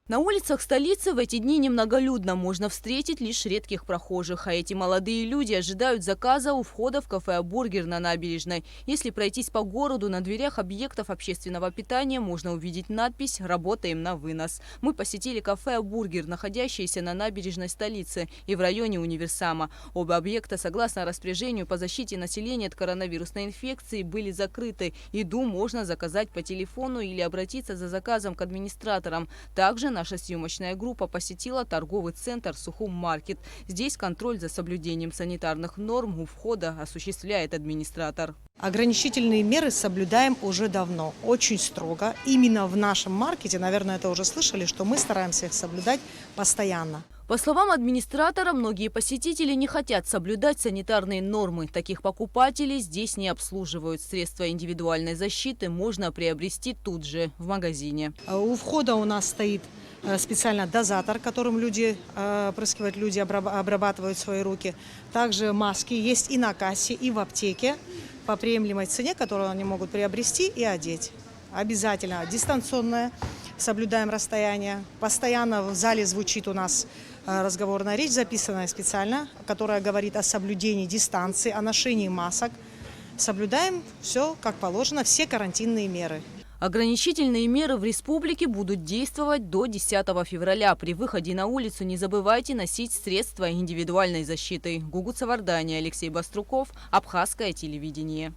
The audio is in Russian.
На улицах столицы в эти дни немноголюдно, можно встретить лишь редких прохожих. А эти молодые люди ожидают заказа у входа в кафе «Бургер» на набережной. Если пройтись по городу, на дверях объектов общественного питания можно увидеть надпись «Работаем на вынос». Мы посетили кафе «Бургер», находящееся на набережной столицы и в районе Универсама. Оба объекта, согласно распоряжению по защите населения от коронавирусной инфекции, были закрыты. Еду можно заказать по телефону или обратиться за заказом к администраторам. Также наша съемочная группа посетила торговый центр «Сухум-маркет». Здесь контроль за соблюдением санитарных норм у входа осуществляет администратор. Ограничительные меры соблюдаем уже давно, очень строго. Именно в нашем маркете, наверное, это уже слышали, что мы стараемся их соблюдать постоянно. По словам администратора, многие посетители не хотят соблюдать санитарные нормы. Таких покупателей здесь не обслуживают. Средства индивидуальной защиты можно приобрести тут же, в магазине. У входа у нас стоит специально дозатор, которым люди опрыскивают, люди обрабатывают свои руки. Также маски есть и на кассе, и в аптеке по приемлемой цене, которую они могут приобрести и одеть. Обязательно дистанционное, соблюдаем расстояние. Постоянно в зале звучит у нас разговорная речь, записанная специально, которая говорит о соблюдении дистанции, о ношении масок. Соблюдаем все как положено, все карантинные меры. Ограничительные меры в республике будут действовать до 10 февраля. При выходе на улицу не забывайте носить средства индивидуальной защиты. Гугут Савардания, Алексей Баструков, Абхазское телевидение.